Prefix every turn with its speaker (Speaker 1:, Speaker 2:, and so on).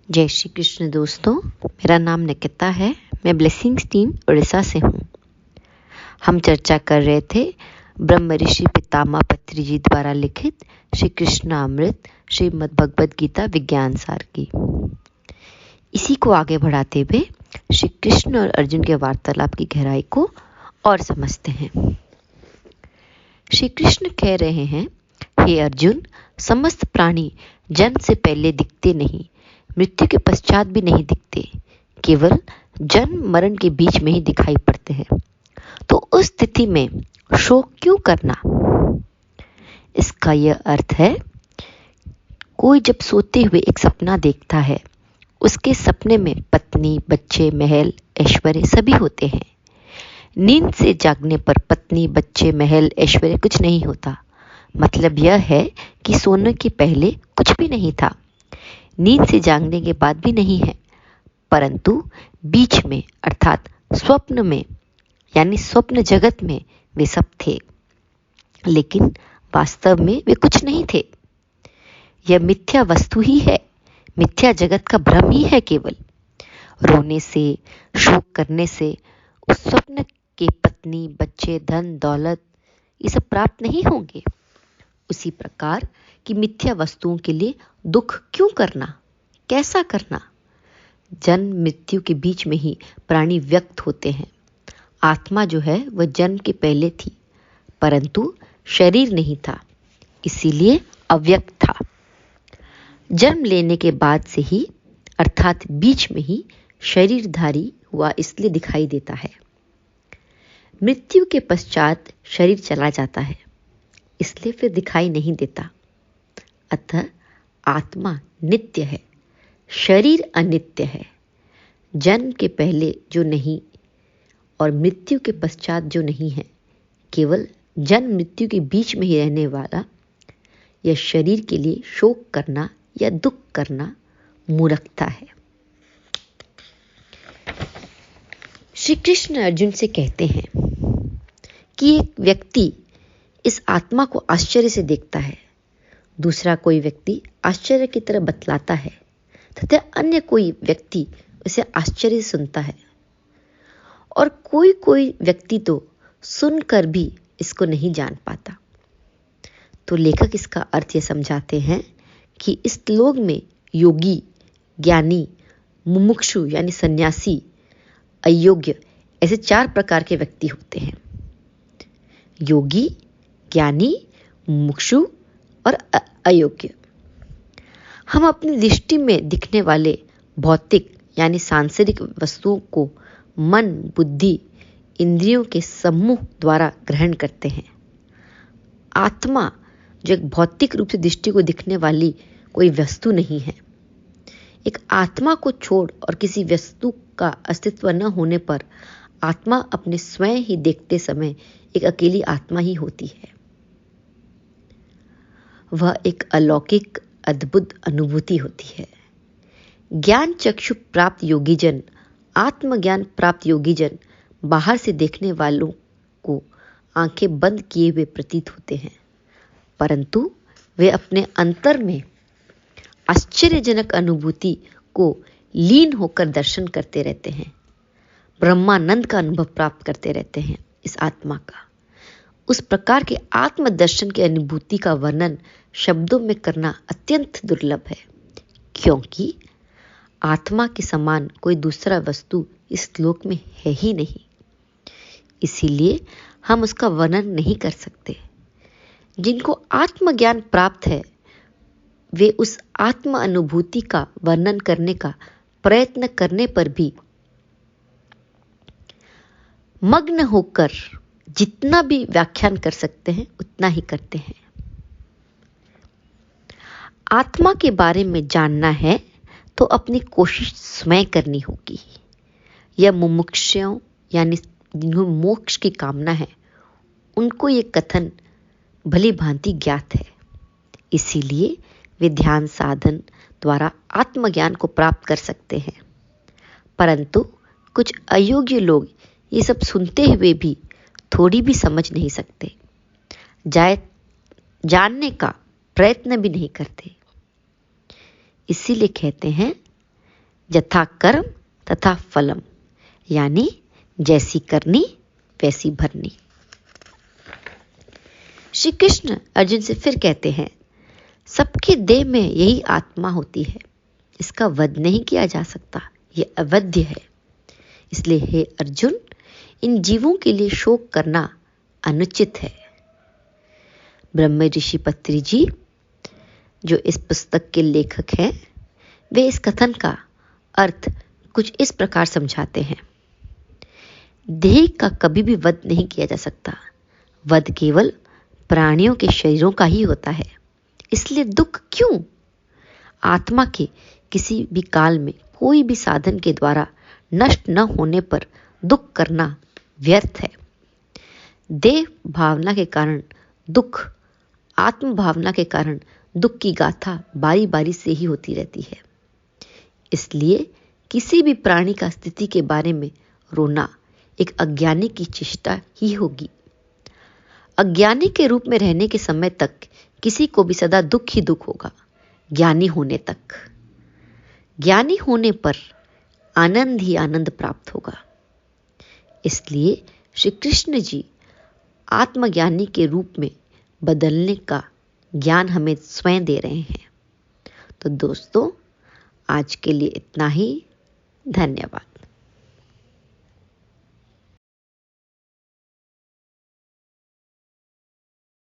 Speaker 1: जय श्री कृष्ण दोस्तों, मेरा नाम निकिता है। मैं ब्लेसिंग्स टीम उड़ीसा से हूँ। हम चर्चा कर रहे थे ब्रह्म ऋषि पितामह पत्री जी द्वारा लिखित श्री कृष्ण अमृत श्रीमद् भगवद गीता विज्ञान सार की। इसी को आगे बढ़ाते हुए श्री कृष्ण और अर्जुन के वार्तालाप की गहराई को और समझते हैं। श्री कृष्ण कह रहे हैं, हे अर्जुन, समस्त प्राणी जन्म से पहले दिखते नहीं, मृत्यु के पश्चात भी नहीं दिखते, केवल जन्म मरण के बीच में ही दिखाई पड़ते हैं। तो उस स्थिति में शोक क्यों करना? इसका यह अर्थ है, कोई जब सोते हुए एक सपना देखता है, उसके सपने में पत्नी, बच्चे, महल, ऐश्वर्य सभी होते हैं। नींद से जागने पर पत्नी, बच्चे, महल, ऐश्वर्य कुछ नहीं होता। मतलब यह है कि सोने के पहले कुछ भी नहीं था, नींद से जागने के बाद भी नहीं है, परंतु बीच में अर्थात स्वप्न में यानी स्वप्न जगत में वे सब थे, लेकिन वास्तव में वे कुछ नहीं थे। यह मिथ्या वस्तु ही है, मिथ्या जगत का भ्रम ही है। केवल रोने से, शोक करने से उस स्वप्न के पत्नी, बच्चे, धन, दौलत ये सब प्राप्त नहीं होंगे। उसी प्रकार की मिथ्या वस्तुओं के लिए दुख क्यों करना, कैसा करना? जन्म मृत्यु के बीच में ही प्राणी व्यक्त होते हैं। आत्मा जो है वह जन्म के पहले थी, परंतु शरीर नहीं था, इसीलिए अव्यक्त था। जन्म लेने के बाद से ही अर्थात बीच में ही शरीरधारी हुआ, इसलिए दिखाई देता है। मृत्यु के पश्चात शरीर चला जाता है, इसलिए फिर दिखाई नहीं देता। अतः आत्मा नित्य है, शरीर अनित्य है। जन्म के पहले जो नहीं और मृत्यु के पश्चात जो नहीं है, केवल जन्म मृत्यु के बीच में ही रहने वाला यह शरीर के लिए शोक करना या दुख करना मूर्खता है। श्री कृष्ण अर्जुन से कहते हैं कि एक व्यक्ति इस आत्मा को आश्चर्य से देखता है, दूसरा कोई व्यक्ति आश्चर्य की तरह बतलाता है तथा अन्य कोई व्यक्ति उसे आश्चर्य से सुनता है, और कोई कोई व्यक्ति तो सुनकर भी इसको नहीं जान पाता। तो लेखक इसका अर्थ ये समझाते हैं कि इस लोक में योगी, ज्ञानी, मुमुक्षु यानी सन्यासी, अयोग्य ऐसे 4 प्रकार के व्यक्ति होते हैं। योगी, ज्ञानी, मुमुक्षु और अयोग्य। हम अपनी दृष्टि में दिखने वाले भौतिक यानी सांसारिक वस्तुओं को मन, बुद्धि, इंद्रियों के समूह द्वारा ग्रहण करते हैं। आत्मा जो एक भौतिक रूप से दृष्टि को दिखने वाली कोई वस्तु नहीं है। एक आत्मा को छोड़ और किसी वस्तु का अस्तित्व न होने पर आत्मा अपने स्वयं ही देखते समय एक अकेली आत्मा ही होती है। वह एक अलौकिक अद्भुत अनुभूति होती है। ज्ञान चक्षु प्राप्त योगीजन, आत्मज्ञान प्राप्त योगीजन बाहर से देखने वालों को आंखें बंद किए हुए प्रतीत होते हैं, परंतु वे अपने अंतर में आश्चर्यजनक अनुभूति को लीन होकर दर्शन करते रहते हैं। ब्रह्मानंद का अनुभव प्राप्त करते रहते हैं इस आत्मा का। उस प्रकार के आत्मदर्शन की अनुभूति का वर्णन शब्दों में करना अत्यंत दुर्लभ है, क्योंकि आत्मा के समान कोई दूसरा वस्तु इस लोक में है ही नहीं। इसीलिए हम उसका वर्णन नहीं कर सकते। जिनको आत्मज्ञान प्राप्त है, वे उस आत्म अनुभूति का वर्णन करने का प्रयत्न करने पर भी मग्न होकर जितना भी व्याख्यान कर सकते हैं उतना ही करते हैं। आत्मा के बारे में जानना है तो अपनी कोशिश स्वयं करनी होगी। यह मुमुक्षुओं यानी जिन्हों मोक्ष की कामना है, उनको ये कथन भली भांति ज्ञात है। इसीलिए वे ध्यान साधन द्वारा आत्मज्ञान को प्राप्त कर सकते हैं, परंतु कुछ अयोग्य लोग ये सब सुनते हुए भी थोड़ी भी समझ नहीं सकते, जानने का प्रयत्न भी नहीं करते। इसीलिए कहते हैं यथा कर्म तथा फलम, यानी जैसी करनी वैसी भरनी। श्री कृष्ण अर्जुन से फिर कहते हैं, सबके देह में यही आत्मा होती है, इसका वध नहीं किया जा सकता, यह अवध्य है। इसलिए हे अर्जुन, इन जीवों के लिए शोक करना अनुचित है। ब्रह्म ऋषि पत्री जी, जो इस पुस्तक के लेखक हैं, वे इस कथन का अर्थ कुछ इस प्रकार समझाते हैं। देह का कभी भी वध नहीं किया जा सकता, वध केवल प्राणियों के शरीरों का ही होता है। इसलिए दुख क्यों? आत्मा के किसी भी काल में कोई भी साधन के द्वारा नष्ट न होने पर दुख करना व्यर्थ है। देह भावना के कारण दुख, आत्म भावना के कारण दुख की गाथा बारी बारी से ही होती रहती है। इसलिए किसी भी प्राणी का स्थिति के बारे में रोना एक अज्ञानी की चेष्टा ही होगी। अज्ञानी के रूप में रहने के समय तक किसी को भी सदा दुख ही दुख होगा, ज्ञानी होने तक। ज्ञानी होने पर आनंद ही आनंद प्राप्त होगा। इसलिए श्री कृष्ण जी आत्मज्ञानी के रूप में बदलने का ज्ञान हमें स्वयं दे रहे हैं। तो दोस्तों, आज के लिए इतना ही। धन्यवाद।